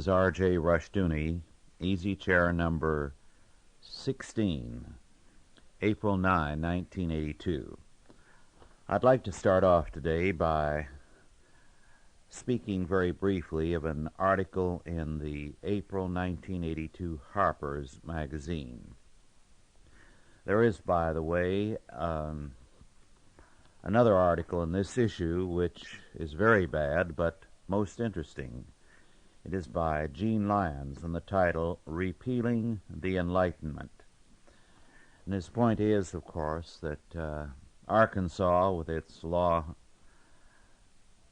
is R.J. Rushdoony, easy chair number 16, April 9, 1982. I'd like to start off today by speaking very briefly of an article in the April 1982 Harper's Magazine. There is, by the way, another article in this issue which is very bad but most interesting. It is by Gene Lyons, and the title, Repealing the Enlightenment. And his point is, of course, that Arkansas, with its law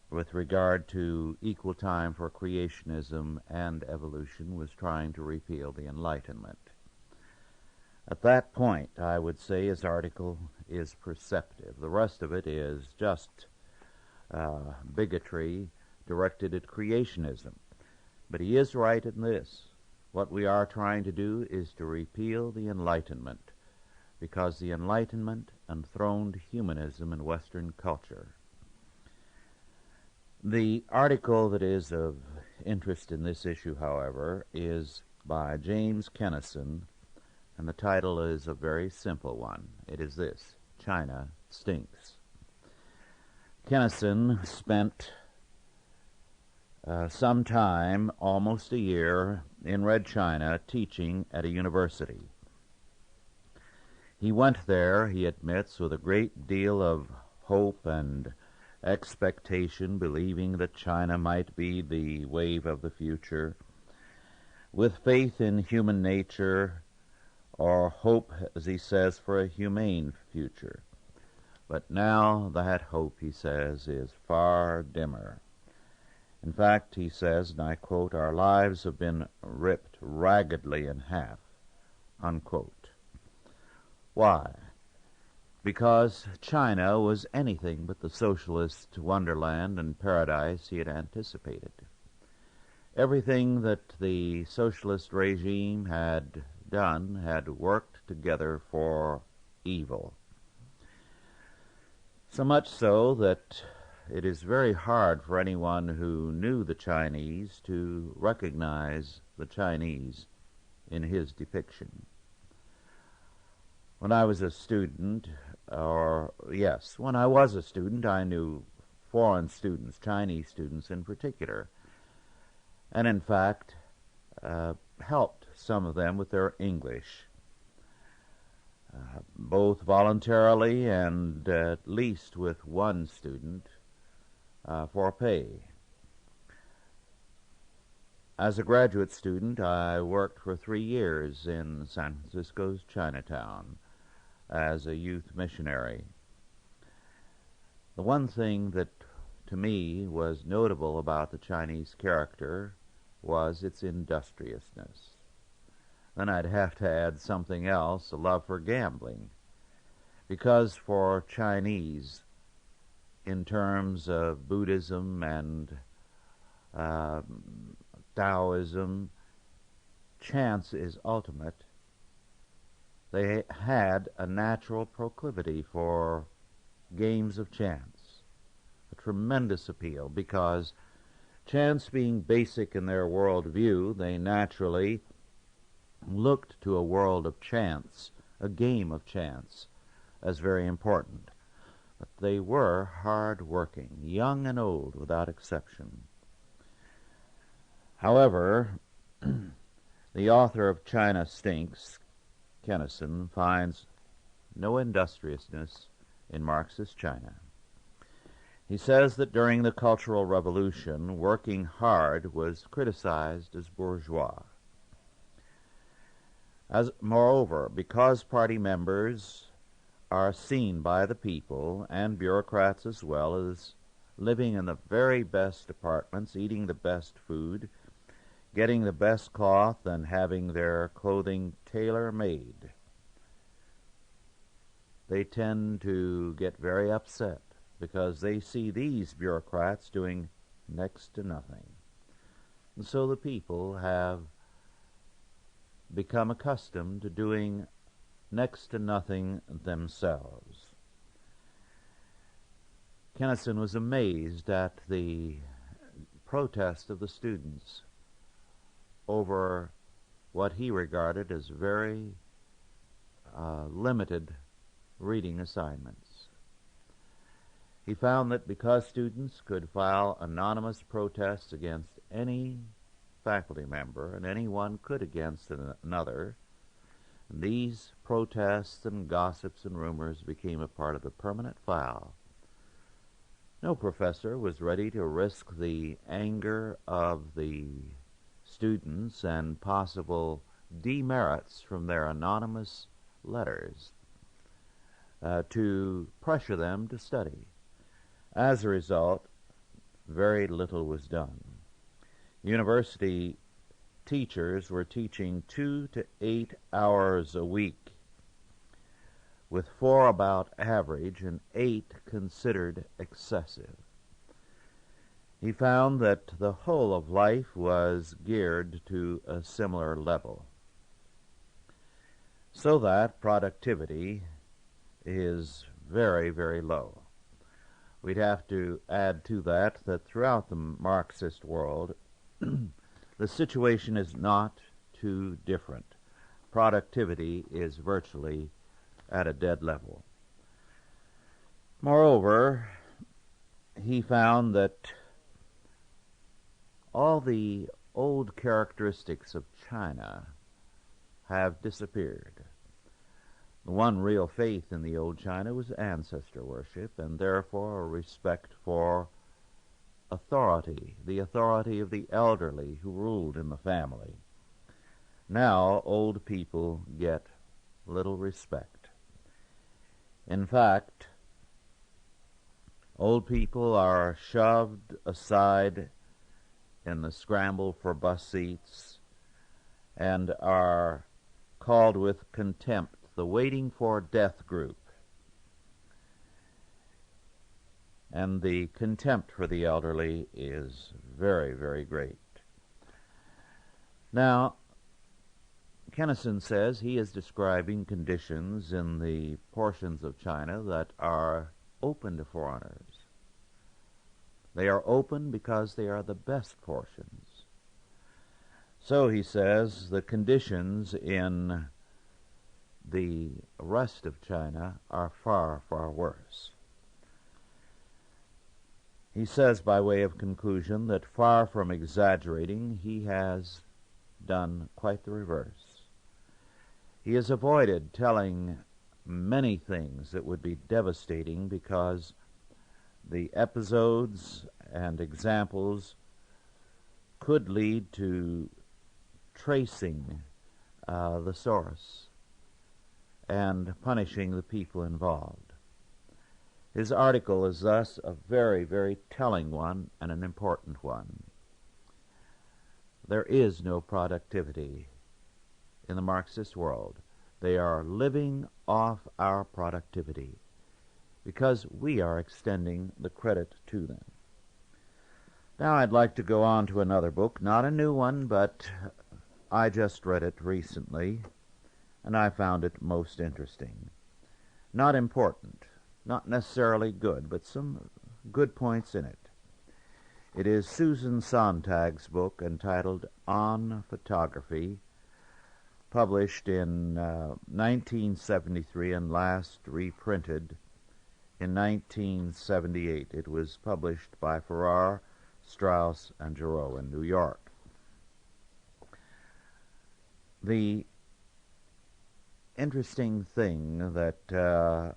with regard to equal time for creationism and evolution, was trying to repeal the Enlightenment. At that point, I would say his article is perceptive. The rest of it is just bigotry directed at creationism. But he is right in this. What we are trying to do is to repeal the Enlightenment, because the Enlightenment enthroned humanism in Western culture. The article that is of interest in this issue, however, is by James Kennison, and the title is a very simple one. It is this: China Stinks. Kennison spent some time, almost a year, in Red China teaching at a university. He went there, he admits, with a great deal of hope and expectation, believing that China might be the wave of the future, with faith in human nature, or hope, as he says, for a humane future. But now that hope, he says, is far dimmer. In fact, he says, and I quote, "Our lives have been ripped raggedly in half," unquote. Why? Because China was anything but the socialist wonderland and paradise he had anticipated. Everything that the socialist regime had done had worked together for evil. So much so that it is very hard for anyone who knew the Chinese to recognize the Chinese in his depiction. When I was a student, when I was a student, I knew foreign students, Chinese students in particular, and in fact helped some of them with their English, both voluntarily and at least with one student for pay. As a graduate student, I worked for 3 years in San Francisco's Chinatown as a youth missionary. The one thing that to me was notable about the Chinese character was its industriousness. Then I'd have to add something else, a love for gambling, because for Chinese, in terms of Buddhism and Taoism, chance is ultimate. They had a natural proclivity for games of chance, a tremendous appeal, because chance being basic in their world view, they naturally looked to a world of chance, a game of chance, as very important. But they were hard-working, young and old without exception. However, the author of China Stinks, Kennison, finds no industriousness in Marxist China. He says that during the Cultural Revolution, working hard was criticized as bourgeois. Moreover, because party members are seen by the people, and bureaucrats as well, as living in the very best apartments, eating the best food, getting the best cloth, and having their clothing tailor-made, they tend to get very upset because they see these bureaucrats doing next to nothing. And so the people have become accustomed to doing next to nothing themselves. Kennison was amazed at the protest of the students over what he regarded as very limited reading assignments. He found that because students could file anonymous protests against any faculty member, and anyone could against another, these protests and gossips and rumors became a part of the permanent file. No professor was ready to risk the anger of the students and possible demerits from their anonymous letters to pressure them to study. As a result, very little was done. University teachers were teaching 2 to 8 hours a week, with 4 about average and 8 considered excessive. He found that the whole of life was geared to a similar level, so that productivity is very, very low. We'd have to add to that throughout the Marxist world, the situation is not too different. Productivity is virtually at a dead level. Moreover, he found that all the old characteristics of China have disappeared. The one real faith in the old China was ancestor worship, and therefore a respect for authority, the authority of the elderly who ruled in the family. Now, old people get little respect. In fact, old people are shoved aside in the scramble for bus seats and are called with contempt the waiting for death group. And the contempt for the elderly is very, very great. Now, Kennison says he is describing conditions in the portions of China that are open to foreigners. They are open because they are the best portions. So, he says, the conditions in the rest of China are far, far worse. He says, by way of conclusion, that far from exaggerating, he has done quite the reverse. He has avoided telling many things that would be devastating because the episodes and examples could lead to tracing the source and punishing the people involved. His article is thus a very, very telling one and an important one. There is no productivity in the Marxist world. They are living off our productivity because we are extending the credit to them. Now I'd like to go on to another book, not a new one, but I just read it recently, and I found it most interesting. Not important, not necessarily good, but some good points in it. It is Susan Sontag's book entitled On Photography, published in 1973 and last reprinted in 1978. It was published by Farrar, Straus, and Giroux in New York. The interesting thing that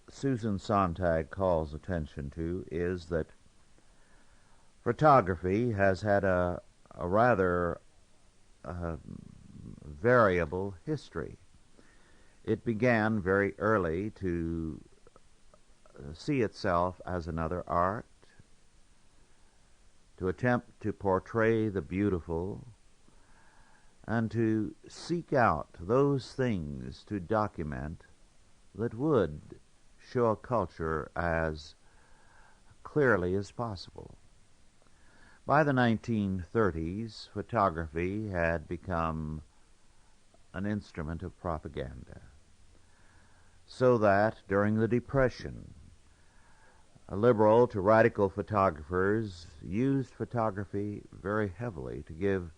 Susan Sontag calls attention to is that photography has had a rather variable history. It began very early to see itself as another art, to attempt to portray the beautiful, and to seek out those things to document that would show a culture as clearly as possible. By the 1930s, photography had become an instrument of propaganda, so that during the Depression, liberal to radical photographers used photography very heavily to give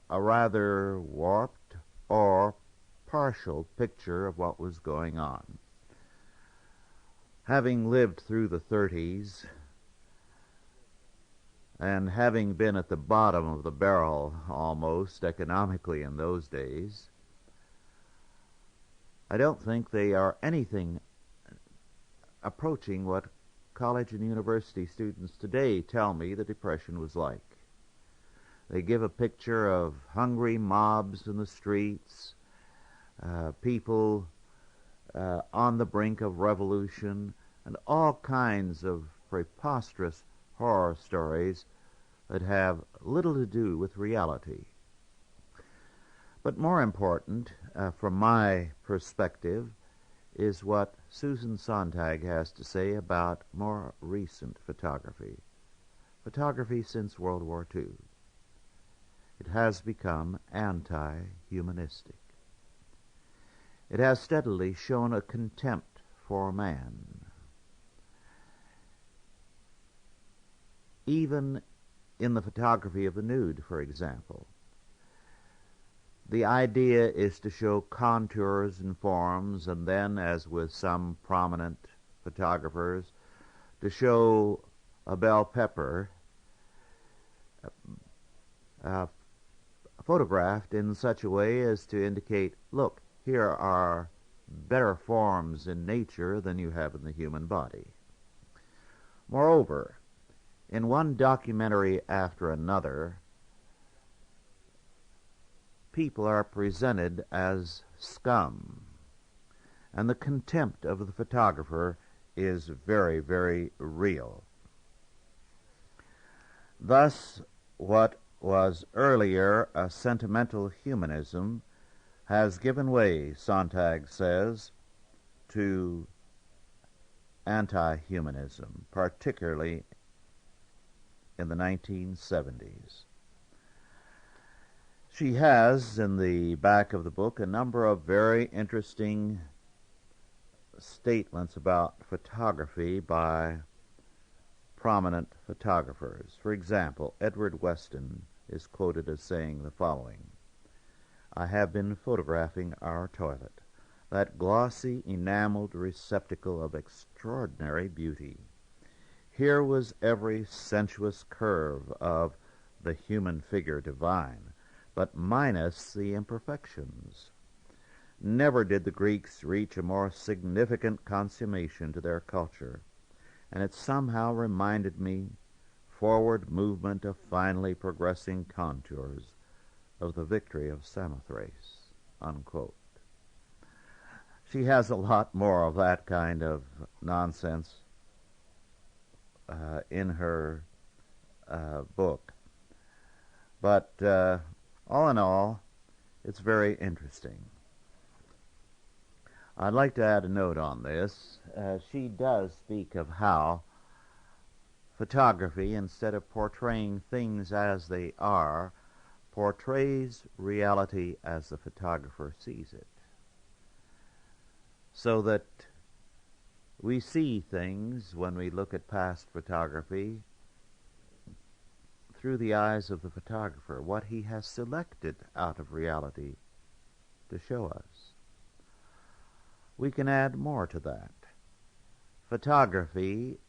a rather warped or partial picture of what was going on. Having lived through the 30s and having been at the bottom of the barrel almost economically in those days, I don't think they are anything approaching what college and university students today tell me the Depression was like. They give a picture of hungry mobs in the streets, people on the brink of revolution, and all kinds of preposterous horror stories that have little to do with reality. But more important, from my perspective, is what Susan Sontag has to say about more recent photography. Photography since World War II. It has become anti-humanistic. It has steadily shown a contempt for man. Even in the photography of the nude, for example. The idea is to show contours and forms, and then, as with some prominent photographers, to show a bell pepper photographed in such a way as to indicate, look, here are better forms in nature than you have in the human body. Moreover, in one documentary after another, people are presented as scum, and the contempt of the photographer is very, very real. Thus, what was earlier a sentimental humanism has given way, Sontag says, to anti-humanism, particularly in the 1970s. She has, in the back of the book, a number of very interesting statements about photography by prominent photographers. For example, Edward Weston is quoted as saying the following: "I have been photographing our toilet, that glossy, enameled receptacle of extraordinary beauty. Here was every sensuous curve of the human figure divine, but minus the imperfections. Never did the Greeks reach a more significant consummation to their culture, and it somehow reminded me, forward movement of finely progressing contours, of the victory of Samothrace," unquote. She has a lot more of that kind of nonsense in her book. But all in all, it's very interesting. I'd like to add a note on this. She does speak of how photography, instead of portraying things as they are, portrays reality as the photographer sees it. So that we see things, when we look at past photography, through the eyes of the photographer, what he has selected out of reality to show us. We can add more to that. Photography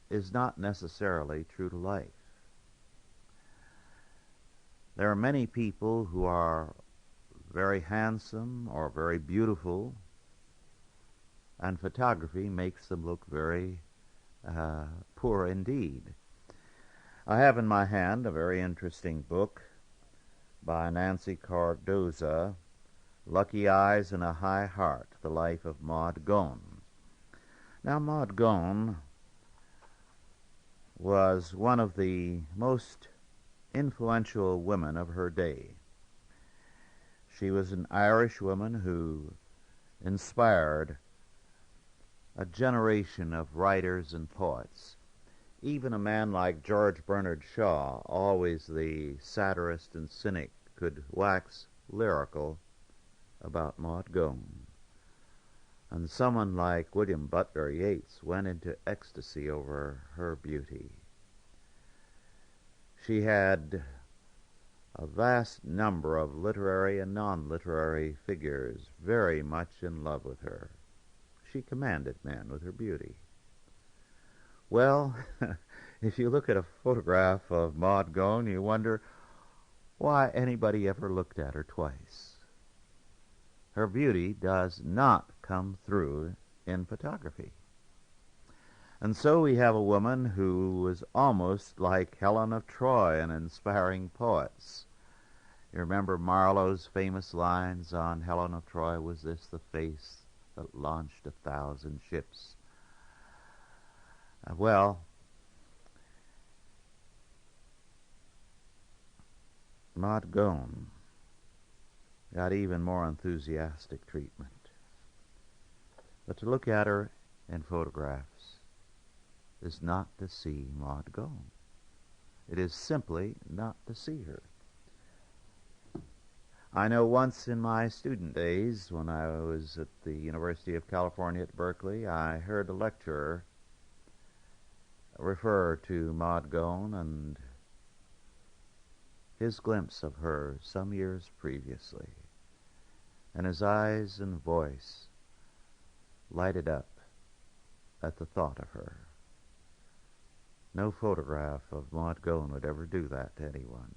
is not necessarily true to life. There are many people who are very handsome or very beautiful, and photography makes them look very poor indeed. I have in my hand a very interesting book by Nancy Cardoza, Lucky Eyes and a High Heart, The Life of Maud Gonne. Now, Maud Gonne was one of the most influential women of her day. She was an Irish woman who inspired a generation of writers and poets. Even a man like George Bernard Shaw, always the satirist and cynic, could wax lyrical about Maud Gonne. And someone like William Butler Yeats went into ecstasy over her beauty. She had a vast number of literary and non-literary figures very much in love with her. She commanded men with her beauty. Well, if you look at a photograph of Maud Gonne, you wonder why anybody ever looked at her twice. Her beauty does not come through in photography. And so we have a woman who was almost like Helen of Troy in inspiring poets. You remember Marlowe's famous lines on Helen of Troy, "Was this the face that launched 1,000 ships?" Well, Maud Gonne got even more enthusiastic treatment. But to look at her in photographs is not to see Maud Gonne. It is simply not to see her. I know once in my student days, when I was at the University of California at Berkeley, I heard a lecturer refer to Maud Gonne and his glimpse of her some years previously, and his eyes and voice lighted up at the thought of her. No photograph of Maud Gonne would ever do that to anyone.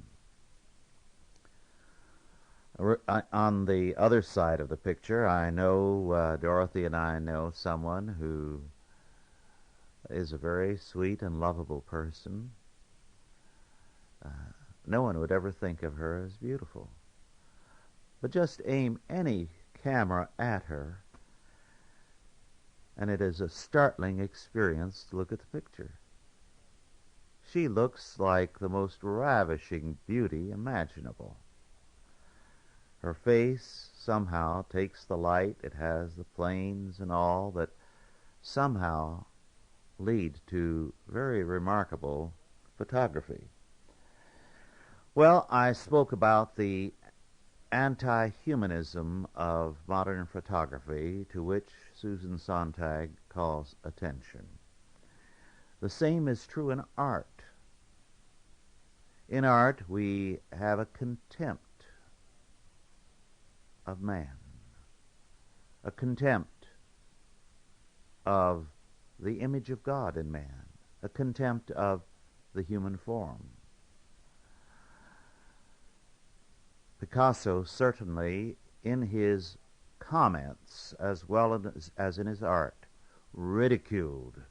On the other side of the picture, I know, Dorothy and I know someone who is a very sweet and lovable person. No one would ever think of her as beautiful. But just aim any camera at her, and it is a startling experience to look at the picture. She looks like the most ravishing beauty imaginable. Her face somehow takes the light. It has the planes and all that somehow lead to very remarkable photography. Well, I spoke about the anti-humanism of modern photography to which Susan Sontag calls attention. The same is true in art. In art, we have a contempt of man, a contempt of the image of God in man, a contempt of the human form. Picasso certainly, in his comments as well as in his art, ridiculed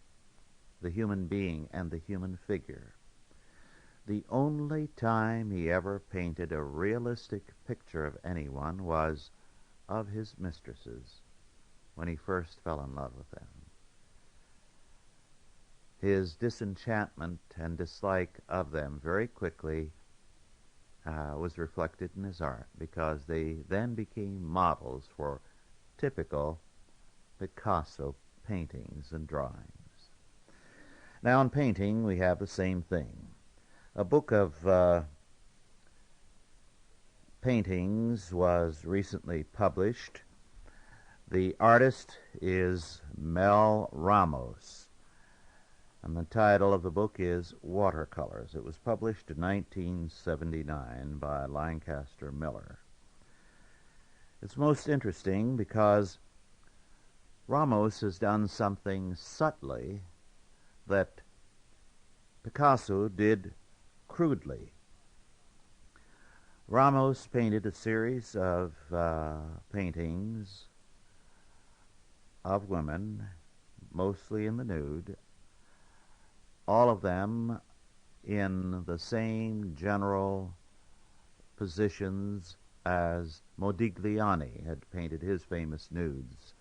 the human being and the human figure. The only time he ever painted a realistic picture of anyone was of his mistresses, when he first fell in love with them. His disenchantment and dislike of them very quickly was reflected in his art, because they then became models for typical Picasso paintings and drawings. Now in painting we have the same thing. A book of paintings was recently published. The artist is Mel Ramos, and the title of the book is Watercolors. It was published in 1979 by Lancaster Miller. It's most interesting because Ramos has done something subtly that Picasso did crudely. Ramos painted a series of paintings of women, mostly in the nude, all of them in the same general positions as Modigliani had painted his famous nudes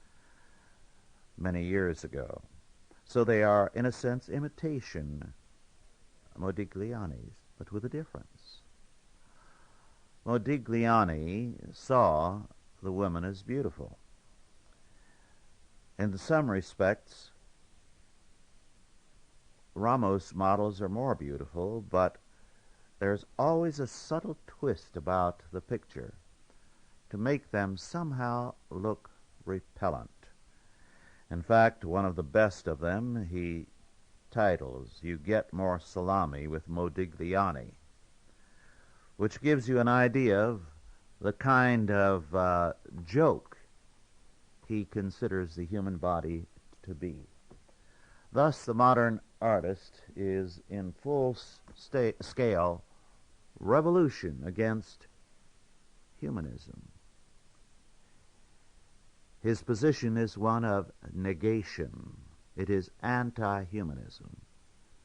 many years ago. So they are, in a sense, imitation Modigliani's, but with a difference. Modigliani saw the woman as beautiful. In some respects, Ramos' models are more beautiful, but there's always a subtle twist about the picture to make them somehow look repellent. In fact, one of the best of them he titles, "You Get More Salami with Modigliani," which gives you an idea of the kind of joke he considers the human body to be. Thus, the modern artist is in full-scale revolution against humanism. His position is one of negation. It is anti-humanism.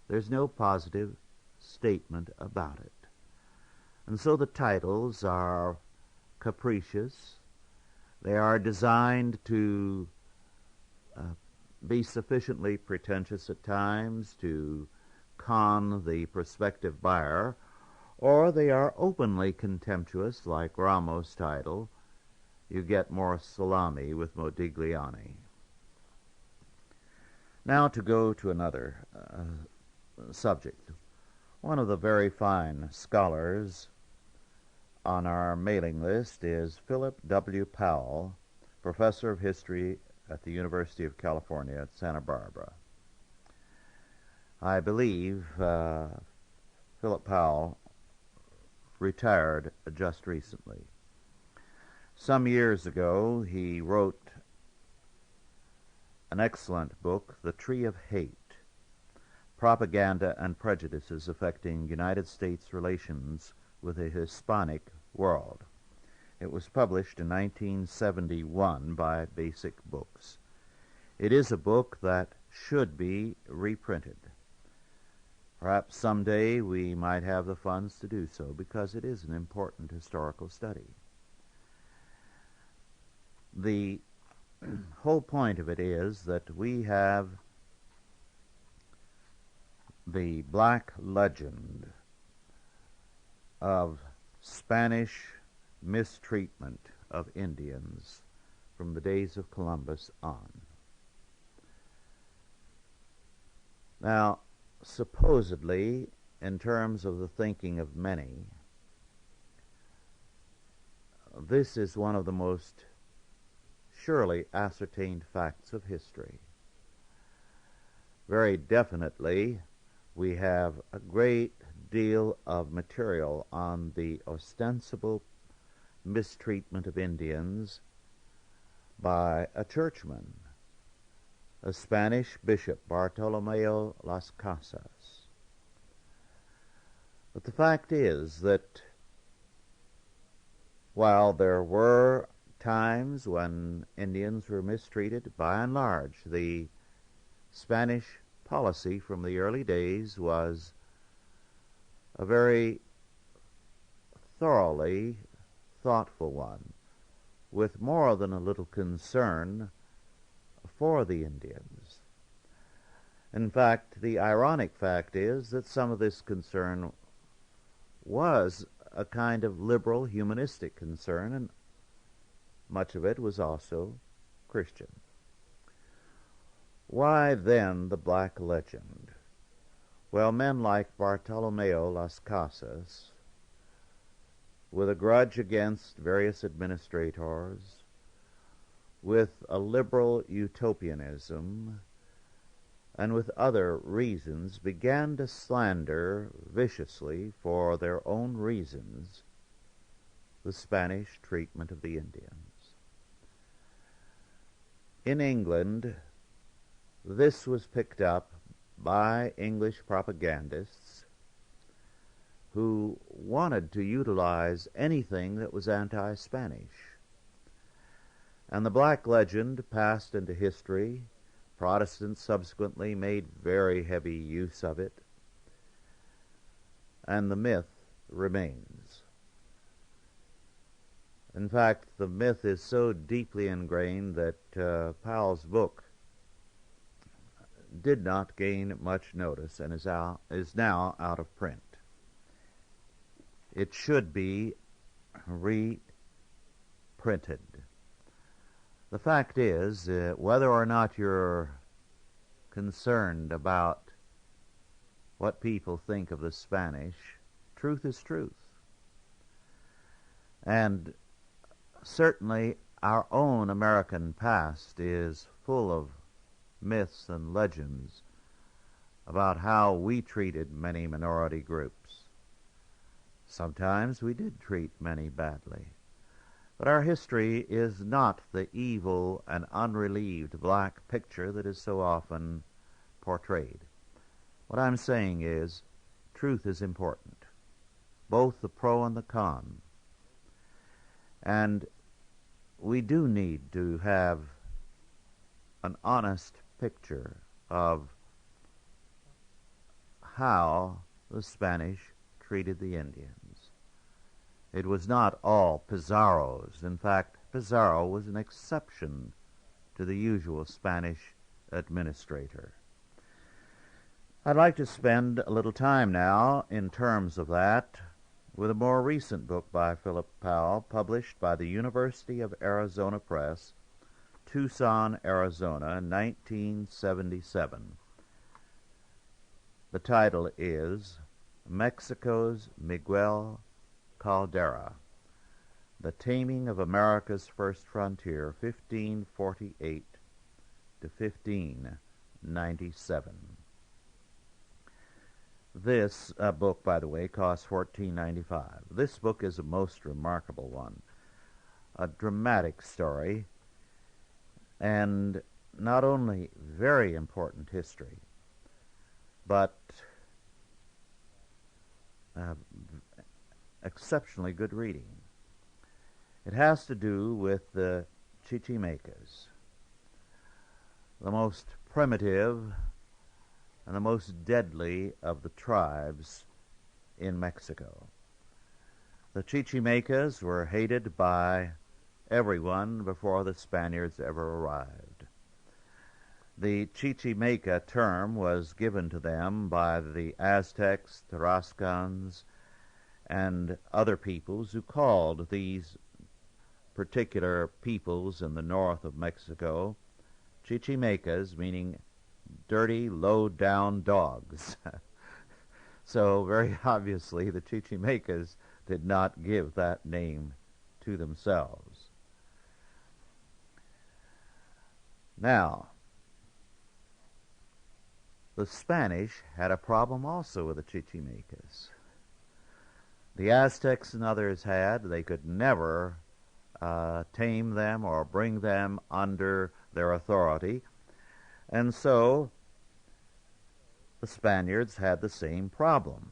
There's no positive statement about it. And so the titles are capricious. They are designed to be sufficiently pretentious at times to con the prospective buyer, or they are openly contemptuous, like Ramo's title, "You Get More Salami with Modigliani." Now to go to another subject. One of the very fine scholars on our mailing list is Philip W. Powell, professor of history at the University of California at Santa Barbara. I believe Philip Powell retired just recently. Some years ago, he wrote an excellent book, The Tree of Hate, Propaganda and Prejudices Affecting United States Relations with the Hispanic World. It was published in 1971 by Basic Books. It is a book that should be reprinted. Perhaps someday we might have the funds to do so, because it is an important historical study. The whole point of it is that we have the black legend of Spanish mistreatment of Indians from the days of Columbus on. Now, supposedly, in terms of the thinking of many, this is one of the most surely ascertained facts of history. Very definitely, we have a great deal of material on the ostensible mistreatment of Indians by a churchman, a Spanish bishop, Bartolomeo Las Casas. But the fact is that while there were times when Indians were mistreated, by and large, the Spanish policy from the early days was a very thoroughly thoughtful one, with more than a little concern for the Indians. In fact, the ironic fact is that some of this concern was a kind of liberal humanistic concern, and much of it was also Christian. Why then the black legend? Well, men like Bartolomeo Las Casas, with a grudge against various administrators, with a liberal utopianism, and with other reasons, began to slander viciously, for their own reasons, the Spanish treatment of the Indians. In England, this was picked up by English propagandists who wanted to utilize anything that was anti-Spanish. And the black legend passed into history. Protestants subsequently made very heavy use of it, and the myth remains. In fact, the myth is so deeply ingrained that Powell's book did not gain much notice and is now out of print. It should be reprinted. The fact is, whether or not you're concerned about what people think of the Spanish, truth is truth. And certainly our own American past is full of myths and legends about how we treated many minority groups. Sometimes we did treat many badly. But our history is not the evil and unrelieved black picture that is so often portrayed. What I'm saying is, truth is important, both the pro and the con. And we do need to have an honest picture of how the Spanish treated the Indians. It was not all Pizarros. In fact, Pizarro was an exception to the usual Spanish administrator. I'd like to spend a little time now, in terms of that, with a more recent book by Philip Powell, published by the University of Arizona Press, Tucson, Arizona, 1977. The title is Mexico's Miquel Caldera, The Taming of America's First Frontier, 1548 to 1597. This book, by the way, costs $14.95. This book is a most remarkable one, a dramatic story, and not only very important history, but exceptionally good reading. It has to do with the Chichimecas, the most primitive and the most deadly of the tribes in Mexico. The Chichimecas were hated by everyone before the Spaniards ever arrived. The Chichimeca term was given to them by the Aztecs, Tarascans, and other peoples who called these particular peoples in the north of Mexico Chichimecas, meaning dirty, low-down dogs. So very obviously the Chichimecas did not give that name to themselves. Now, the Spanish had a problem also with the Chichimecas. The Aztecs and others had. They could never tame them or bring them under their authority. And so the Spaniards had the same problem.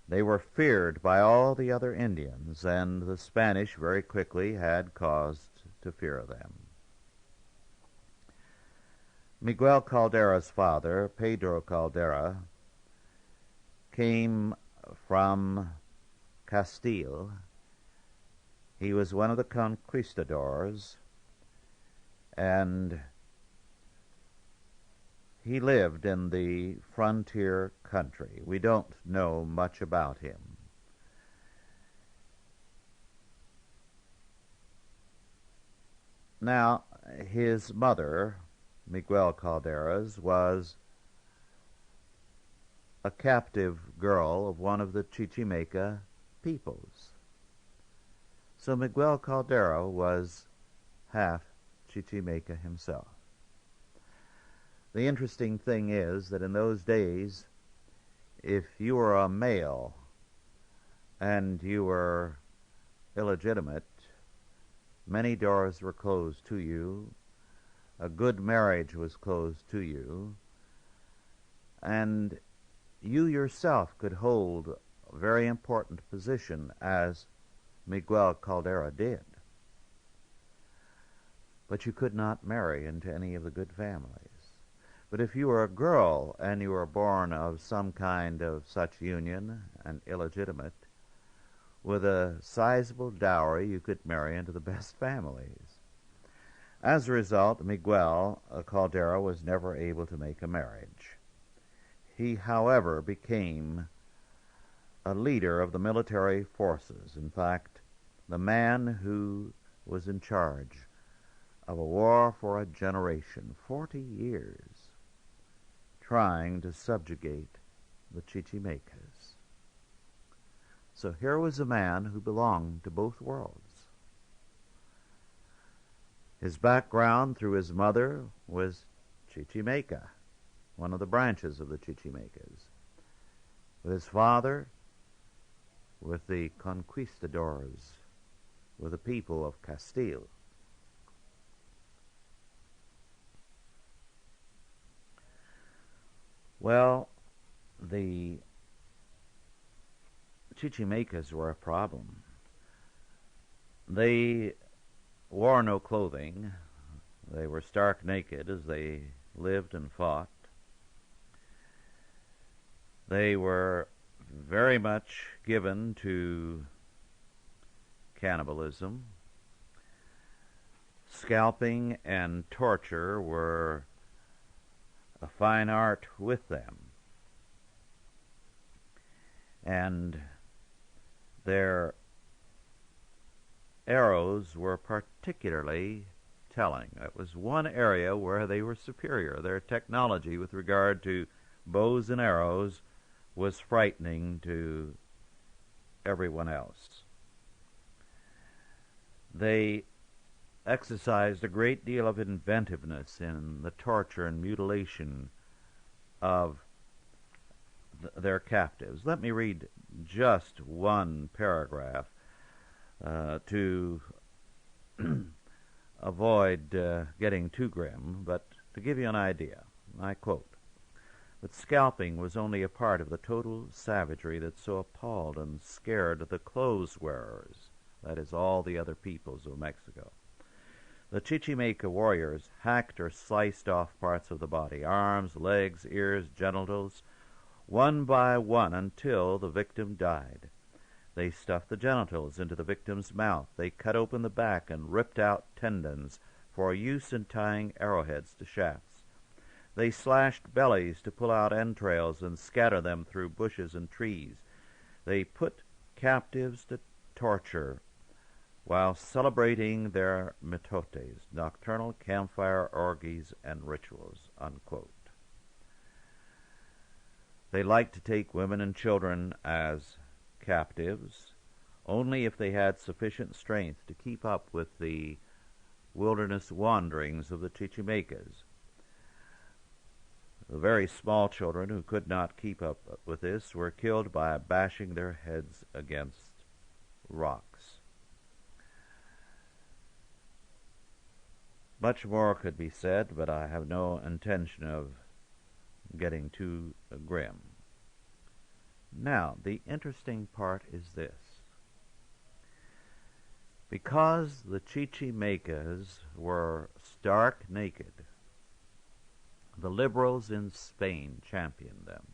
They were feared by all the other Indians, and the Spanish very quickly had cause to fear them. Miguel Caldera's father, Pedro Caldera, came from Castile. He was one of the conquistadors, and he lived in the frontier country. We don't know much about him. Now, his mother, Miguel Caldera's, was a captive girl of one of the Chichimeca peoples. So Miguel Caldera was half Chichimeca himself. The interesting thing is that in those days, if you were a male and you were illegitimate, many doors were closed to you, a good marriage was closed to you, and you yourself could hold a very important position, as Miguel Caldera did. But you could not marry into any of the good families. But if you were a girl and you were born of some kind of such union and illegitimate, with a sizable dowry, you could marry into the best families. As a result, Miguel Caldera was never able to make a marriage. He, however, became a leader of the military forces. In fact, the man who was in charge of a war for a generation, 40 years, trying to subjugate the Chichimecas. So here was a man who belonged to both worlds. His background through his mother was Chichimeca, one of the branches of the Chichimecas. With his father, with the conquistadors, with the people of Castile. Well, the Chichimecas were a problem. They wore no clothing. They were stark naked as they lived and fought. They were very much given to cannibalism. Scalping and torture were a fine art with them. And their arrows were particularly telling. It was one area where they were superior. Their technology with regard to bows and arrows was frightening to everyone else. They exercised a great deal of inventiveness in the torture and mutilation of their captives. Let me read just one paragraph to avoid getting too grim, but to give you an idea. I quote, "But scalping was only a part of the total savagery that so appalled and scared the clothes-wearers, that is, all the other peoples of Mexico. The Chichimeca warriors hacked or sliced off parts of the body, arms, legs, ears, genitals, one by one until the victim died. They stuffed the genitals into the victim's mouth. They cut open the back and ripped out tendons for use in tying arrowheads to shafts. They slashed bellies to pull out entrails and scatter them through bushes and trees. They put captives to torture while celebrating their mitotes, nocturnal campfire orgies and rituals," unquote. They liked to take women and children as captives only if they had sufficient strength to keep up with the wilderness wanderings of the Chichimecas. The very small children who could not keep up with this were killed by bashing their heads against rocks. Much more could be said, but I have no intention of getting too grim. Now, the interesting part is this. Because the Chichimecas were stark naked, the liberals in Spain championed them.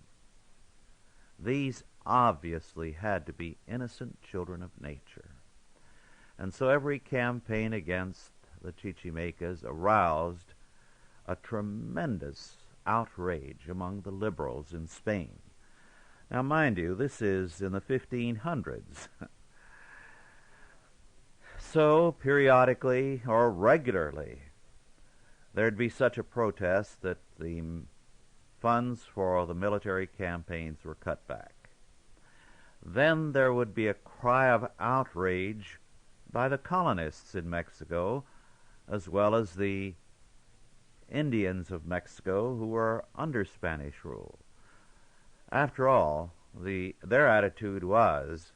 These obviously had to be innocent children of nature. And so every campaign against the Chichimecas aroused a tremendous outrage among the liberals in Spain. Now, mind you, this is in the 1500s. So, periodically or regularly, there'd be such a protest that the funds for the military campaigns were cut back. Then there would be a cry of outrage by the colonists in Mexico, as well as the Indians of Mexico who were under Spanish rule. After all, their attitude was,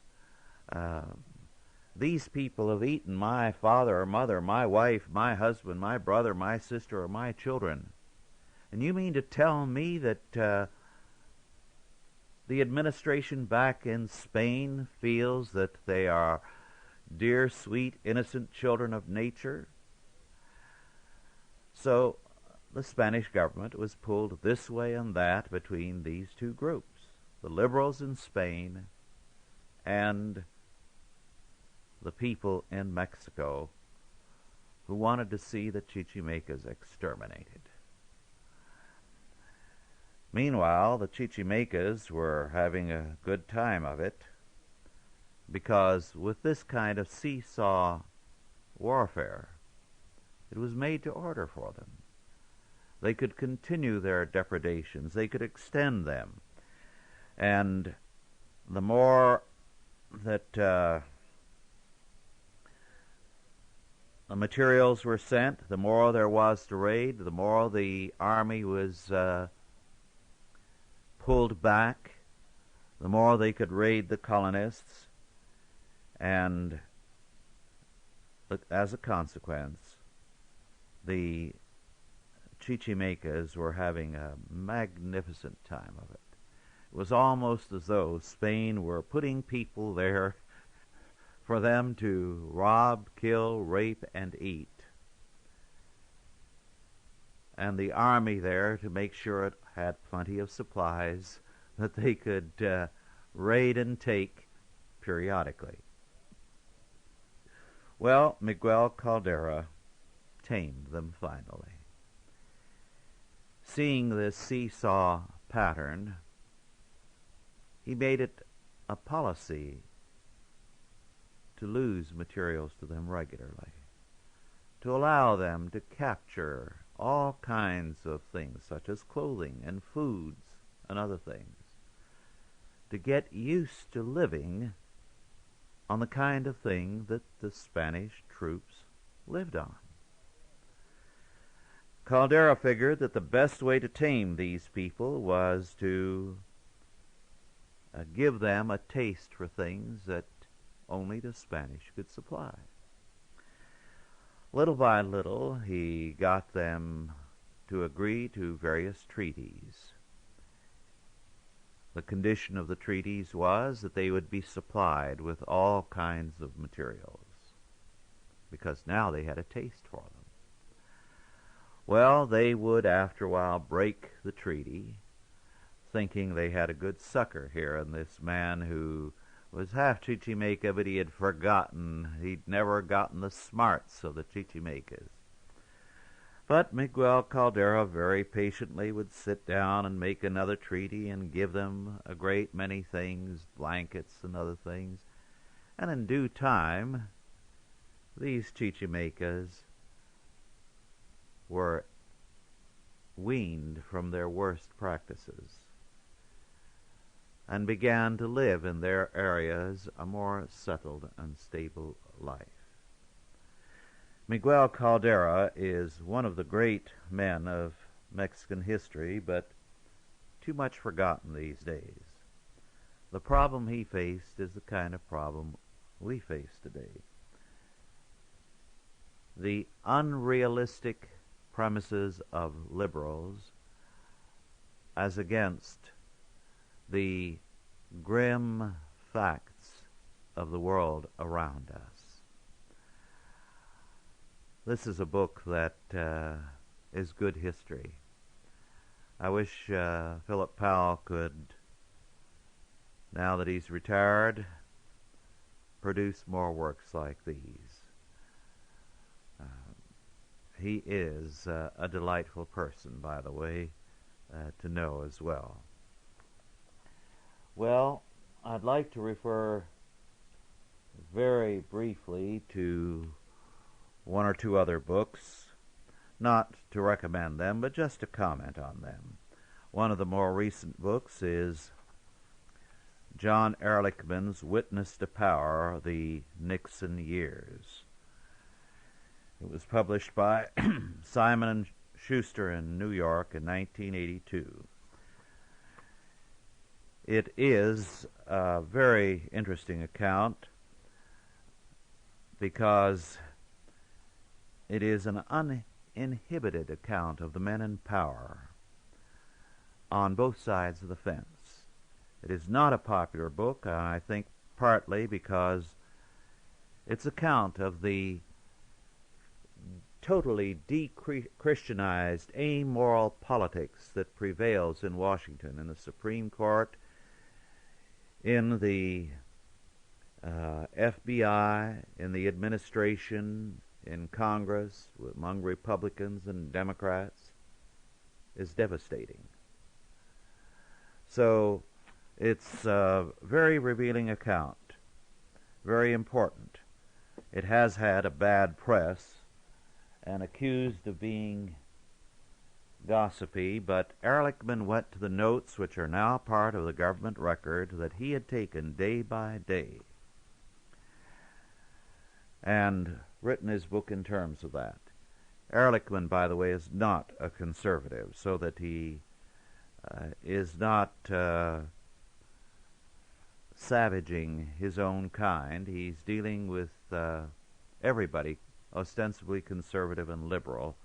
these people have eaten my father or mother, my wife, my husband, my brother, my sister, or my children. And you mean to tell me that the administration back in Spain feels that they are dear, sweet, innocent children of nature? So the Spanish government was pulled this way and that between these two groups, the liberals in Spain and the people in Mexico who wanted to see the Chichimecas exterminated. Meanwhile, the Chichimecas were having a good time of it, because with this kind of seesaw warfare, it was made to order for them. They could continue their depredations. They could extend them. And the more that the materials were sent, the more there was to raid, the more the army was pulled back, the more they could raid the colonists. And as a consequence, the Chichimecas were having a magnificent time of it. It was almost as though Spain were putting people there for them to rob, kill, rape, and eat, and the army there to make sure it had plenty of supplies that they could raid and take periodically. Well, Miquel Caldera tamed them finally. Seeing this seesaw pattern, he made it a policy to lose materials to them regularly, to allow them to capture all kinds of things, such as clothing and foods and other things, to get used to living on the kind of thing that the Spanish troops lived on. Caldera figured that the best way to tame these people was to give them a taste for things that only the Spanish could supply. Little by little, he got them to agree to various treaties. The condition of the treaties was that they would be supplied with all kinds of materials, because now they had a taste for them. Well, they would, after a while, break the treaty, thinking they had a good sucker here in this man who was half Chichimeca, but he'd never gotten the smarts of the Chichimecas. But Miquel Caldera very patiently would sit down and make another treaty and give them a great many things, blankets and other things. And in due time, these Chichimecas were weaned from their worst practices and began to live in their areas a more settled and stable life. Miquel Caldera is one of the great men of Mexican history, but too much forgotten these days. The problem he faced is the kind of problem we face today. The unrealistic premises of liberals as against the grim facts of the world around us. This is a book that is good history. I wish Philip Powell could, now that he's retired, produce more works like these. He is a delightful person, by the way, to know as well. Well, I'd like to refer very briefly to one or two other books, not to recommend them, but just to comment on them. One of the more recent books is John Ehrlichman's Witness to Power, The Nixon Years. It was published by Simon & Schuster in New York in 1982. It is a very interesting account because it is an uninhibited account of the men in power on both sides of the fence. It is not a popular book, I think partly because its account of the totally de-Christianized, amoral politics that prevails in Washington, in the Supreme Court, in the FBI, in the administration, in Congress, among Republicans and Democrats, is devastating. So it's a very revealing account, very important. It has had a bad press and accused of being gossipy, but Ehrlichman went to the notes, which are now part of the government record, that he had taken day by day and written his book in terms of that. Ehrlichman, by the way, is not a conservative, so that he is not savaging his own kind. He's dealing with everybody, ostensibly conservative and liberal,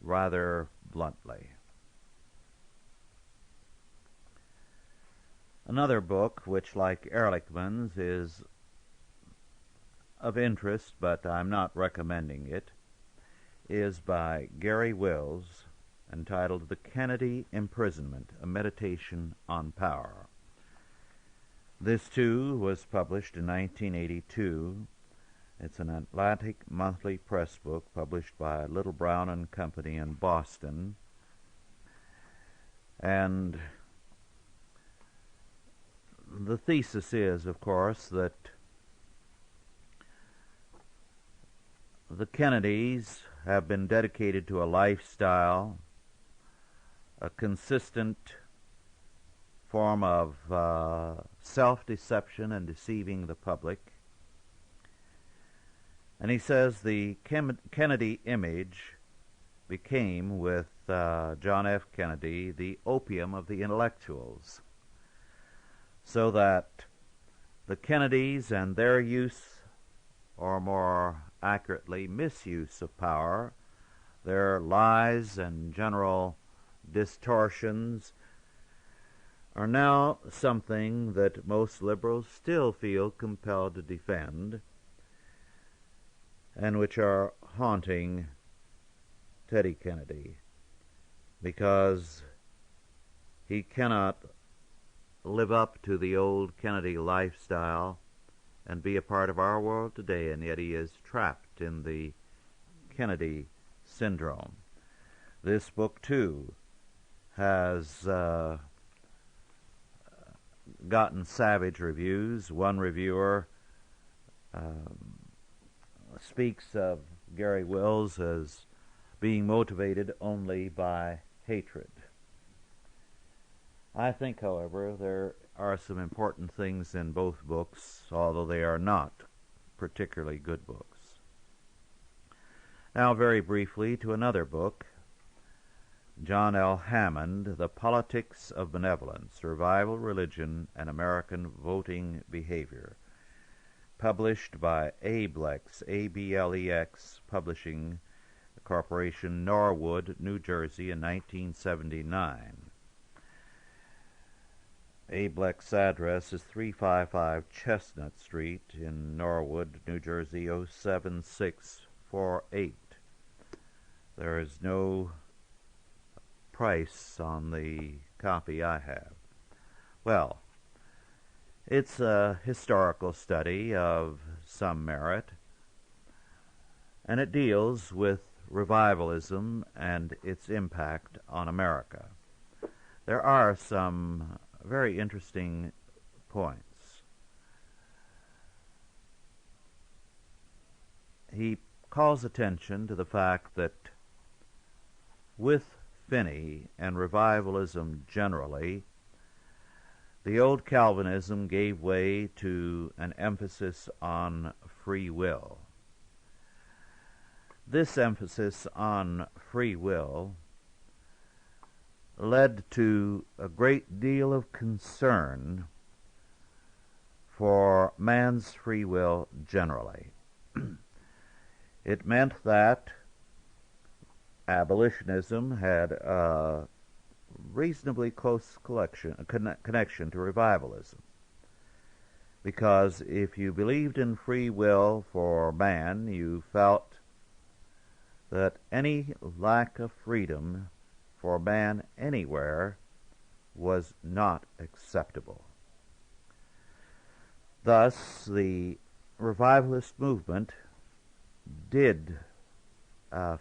rather bluntly. Another book, which, like Ehrlichman's, is of interest, but I'm not recommending it, is by Gary Wills, entitled The Kennedy Imprisonment, A Meditation on Power. This, too, was published in 1982. It's an Atlantic Monthly Press book published by Little Brown and Company in Boston. And the thesis is, of course, that the Kennedys have been dedicated to a lifestyle, a consistent form of self-deception and deceiving the public. And he says the Kennedy image became, with John F. Kennedy, the opium of the intellectuals, so that the Kennedys and their use, or more accurately, misuse of power, their lies and general distortions, are now something that most liberals still feel compelled to defend, and which are haunting Teddy Kennedy, because he cannot live up to the old Kennedy lifestyle and be a part of our world today, and yet he is trapped in the Kennedy syndrome. This book, too, has gotten savage reviews. One reviewer speaks of Gary Wills as being motivated only by hatred. I think, however, there are some important things in both books, although they are not particularly good books. Now, very briefly, to another book, John L. Hammond, The Politics of Benevolence, Revival, Religion, and American Voting Behavior, published by Ablex, A-B-L-E-X, Publishing Corporation, Norwood, New Jersey, in 1979. Ablex address is 355 Chestnut Street in Norwood, New Jersey, 07648. There is no price on the copy I have. Well, it's a historical study of some merit, and it deals with revivalism and its impact on America. There are some very interesting points. He calls attention to the fact that with Finney and revivalism generally, the old Calvinism gave way to an emphasis on free will. This emphasis on free will led to a great deal of concern for man's free will generally. It meant that abolitionism had a reasonably close connection to revivalism, because if you believed in free will for man, you felt that any lack of freedom for man anywhere was not acceptable. Thus, the revivalist movement did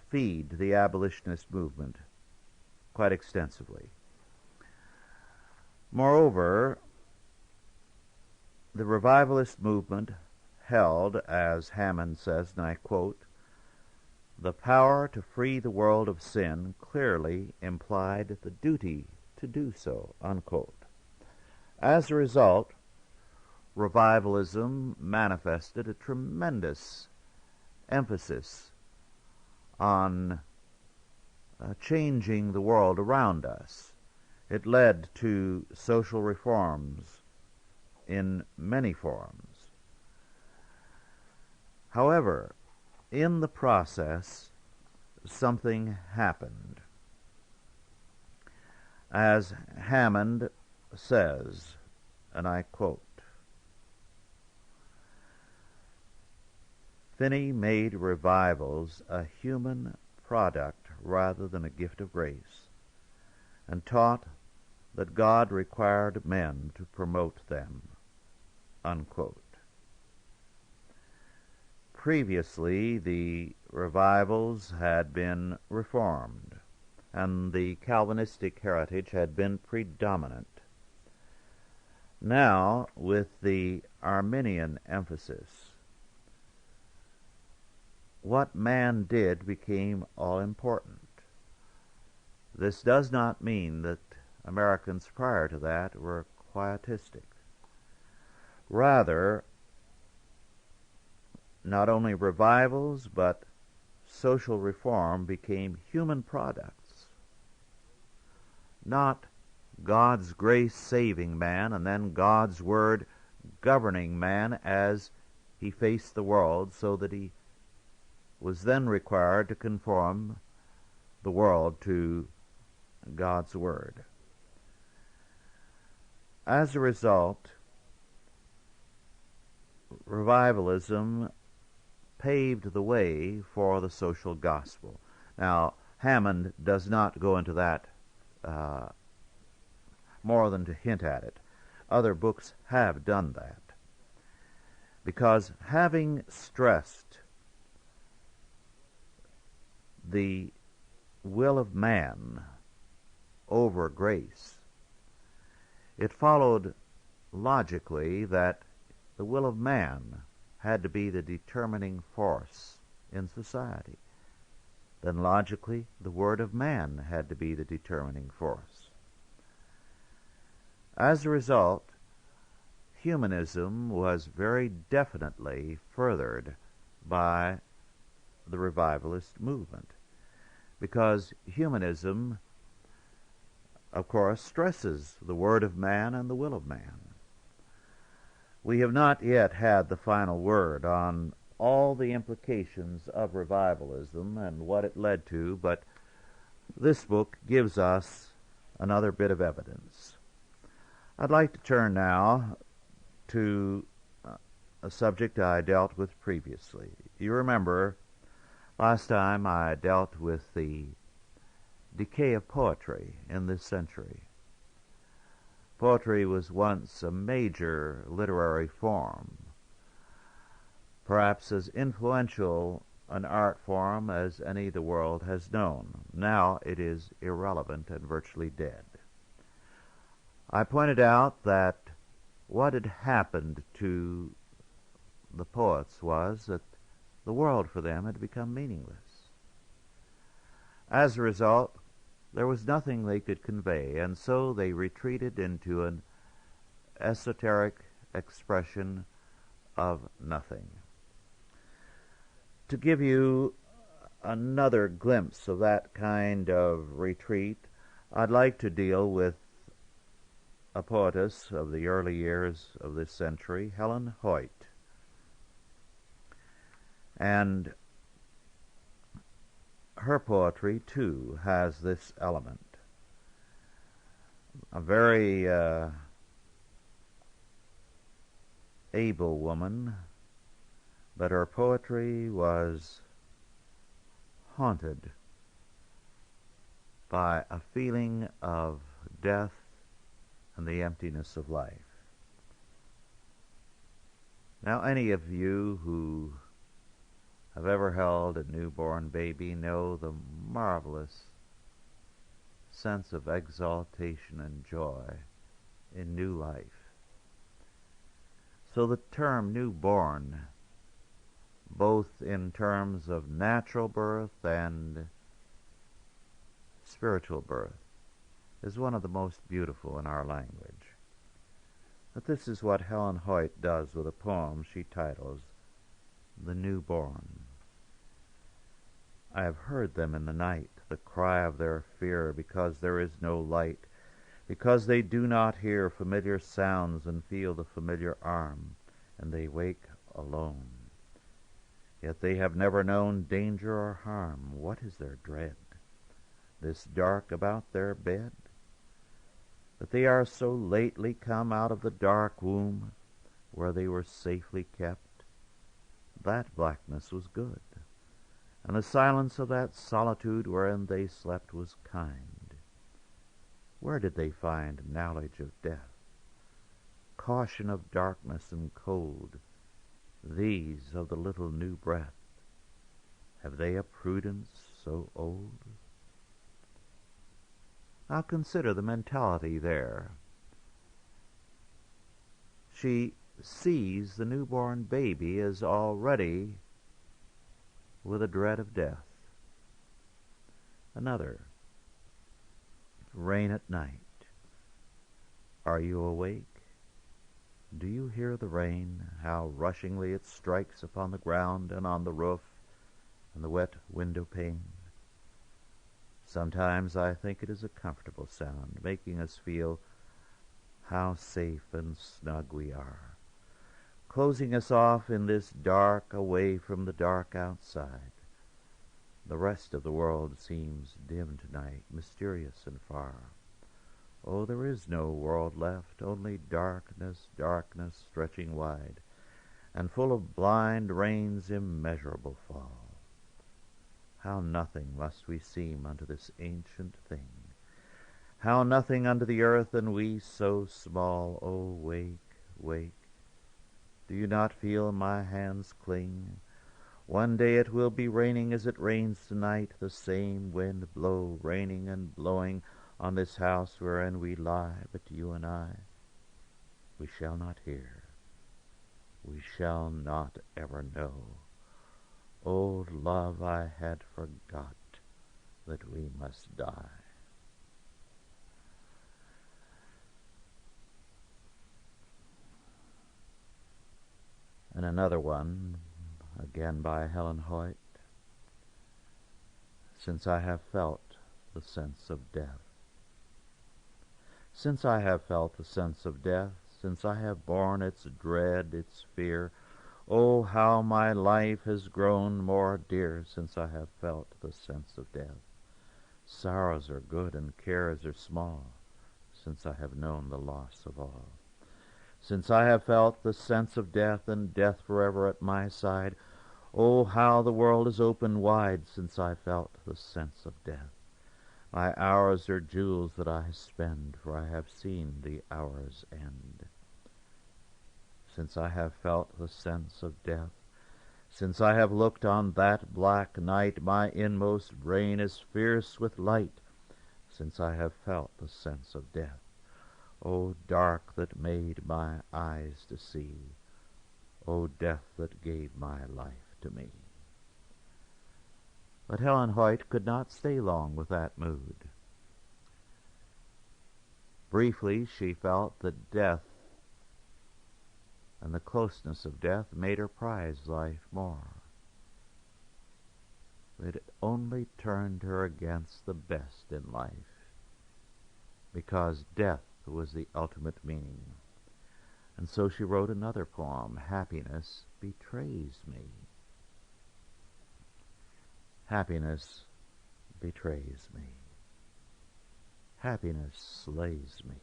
feed the abolitionist movement quite extensively. Moreover, the revivalist movement held, as Hammond says, and I quote, "The power to free the world of sin clearly implied the duty to do so," unquote. As a result, revivalism manifested a tremendous emphasis on changing the world around us. It led to social reforms in many forms. However, in the process, something happened. As Hammond says, and I quote, Finney made revivals a human product rather than a gift of grace, and taught that God required men to promote them. Unquote. Previously, the revivals had been reformed, and the Calvinistic heritage had been predominant. Now, with the Arminian emphasis, what man did became all-important. This does not mean that Americans prior to that were quietistic. Rather, not only revivals, but social reform became human products. Not God's grace saving man and then God's word governing man as he faced the world, so that he was then required to conform the world to God's word. As a result, revivalism paved the way for the social gospel. Now, Hammond does not go into that more than to hint at it. Other books have done that. Because having stressed the will of man over grace, it followed logically that the will of man had to be the determining force in society. Then logically, the word of man had to be the determining force. As a result, humanism was very definitely furthered by the revivalist movement, because humanism, of course, stresses the word of man and the will of man. We have not yet had the final word on all the implications of revivalism and what it led to, but this book gives us another bit of evidence. I'd like to turn now to a subject I dealt with previously. You remember last time I dealt with the decay of poetry in this century. Poetry was once a major literary form, perhaps as influential an art form as any the world has known. Now it is irrelevant and virtually dead. I pointed out that what had happened to the poets was that the world for them had become meaningless. As a result, there was nothing they could convey, and so they retreated into an esoteric expression of nothing. To give you another glimpse of that kind of retreat, I'd like to deal with a poetess of the early years of this century, Helen Hoyt. And her poetry, too, has this element. A very able woman, but her poetry was haunted by a feeling of death and the emptiness of life. Now, any of you who have ever held a newborn baby know the marvelous sense of exaltation and joy in new life. So the term newborn, both in terms of natural birth and spiritual birth, is one of the most beautiful in our language. But this is what Helen Hoyt does with a poem she titles The Newborn. I have heard them in the night, the cry of their fear, because there is no light. because they do not hear familiar sounds and feel the familiar arm, and they wake alone. Yet they have never known danger or harm. What is their dread? This dark about their bed? That they are so lately come out of the dark womb, where they were safely kept? That blackness was good, and the silence of that solitude wherein they slept was kind. Where did they find knowledge of death, caution of darkness and cold, these of the little new breath? Have they a prudence so old? Now consider the mentality there. She sees the newborn baby as already with a dread of death. Another, rain at night. Are you awake? Do you hear the rain, how rushingly it strikes upon the ground and on the roof and the wet window pane? Sometimes I think it is a comfortable sound, making us feel how safe and snug we are, closing us off in this dark away from the dark outside. The rest of the world seems dim tonight, mysterious and far. Oh, there is no world left, only darkness, darkness stretching wide, and full of blind rain's immeasurable fall. How nothing must we seem unto this ancient thing, how nothing unto the earth, and we so small. Oh, wake, wake, do you not feel my hands cling? One day it will be raining as it rains tonight, the same wind blow, raining and blowing on this house wherein we lie, but you and I, we shall not hear, we shall not ever know. Oh, love, I had forgot that we must die. And another one, again by Helen Hoyt. Since I have felt the sense of death. Since I have felt the sense of death, since I have borne its dread, its fear, oh, how my life has grown more dear since I have felt the sense of death. Sorrows are good and cares are small since I have known the loss of all. Since I have felt the sense of death and death forever at my side, oh, how the world is opened wide since I felt the sense of death. My hours are jewels that I spend, for I have seen the hour's end. Since I have felt the sense of death, since I have looked on that black night, my inmost brain is fierce with light, since I have felt the sense of death. O dark that made my eyes to see, O death that gave my life to me. But Helen Hoyt could not stay long with that mood. Briefly she felt that death and the closeness of death made her prize life more. It only turned her against the best in life, because death was the ultimate meaning. And so she wrote another poem, Happiness Betrays Me. Happiness betrays me. Happiness slays me.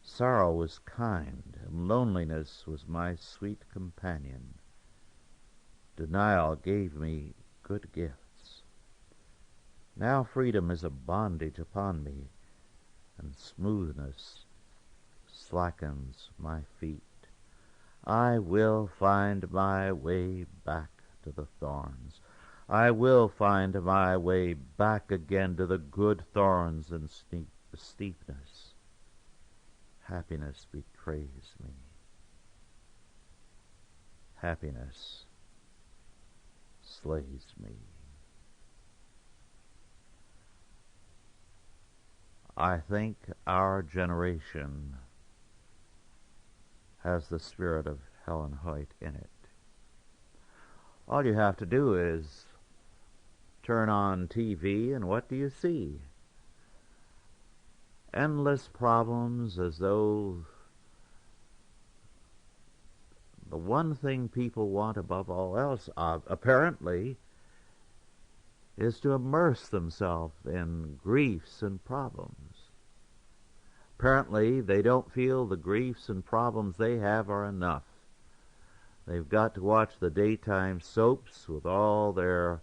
Sorrow was kind, and loneliness was my sweet companion. Denial gave me good gifts. Now freedom is a bondage upon me, and smoothness slackens my feet. I will find my way back to the thorns. I will find my way back again to the good thorns and steepness. Happiness betrays me. Happiness slays me. I think our generation has the spirit of Helen Hoyt in it. All you have to do is turn on TV, and what do you see? endless problems, as though the one thing people want above all else, apparently, is to immerse themselves in griefs and problems. Apparently, they don't feel the griefs and problems they have are enough. They've got to watch the daytime soaps with all their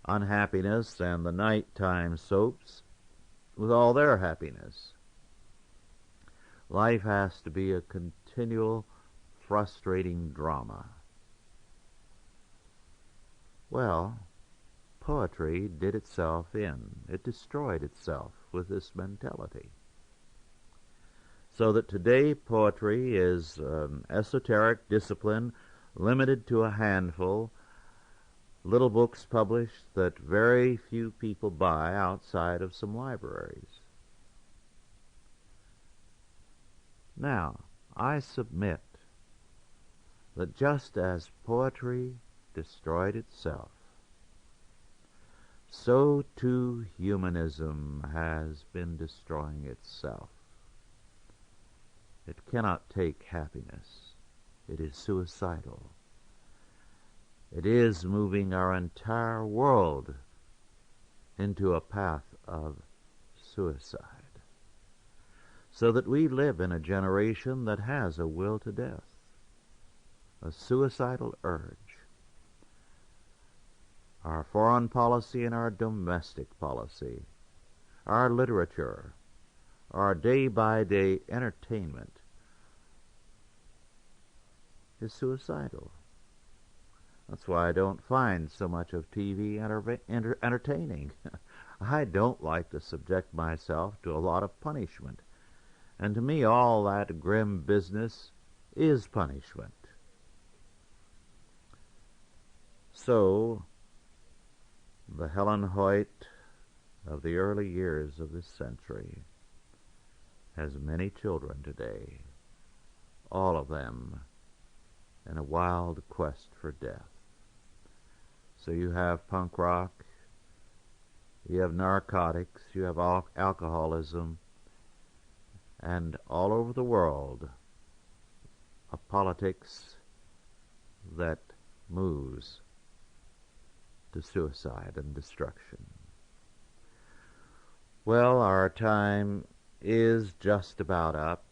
unhappiness and the nighttime soaps with all their happiness. Life has to be a continual, frustrating drama. Well, poetry did itself in. It destroyed itself with this mentality. So that today poetry is an esoteric discipline limited to a handful, little books published that very few people buy outside of some libraries. Now, I submit that just as poetry destroyed itself, so too humanism has been destroying itself. It cannot take happiness. It is suicidal. It is moving our entire world into a path of suicide, so that we live in a generation that has a will to death, a suicidal urge. Our foreign policy and our domestic policy, our literature, our day-by-day entertainment is suicidal. That's why I don't find so much of TV entertaining. I don't like to subject myself to a lot of punishment. And to me, all that grim business is punishment. So, the Helen Hoyt of the early years of this century has many children today, all of them in a wild quest for death. So you have punk rock, you have narcotics, you have alcoholism, and all over the world a politics that moves to suicide and destruction. Well, our time is just about up,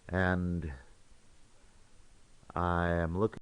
and I am looking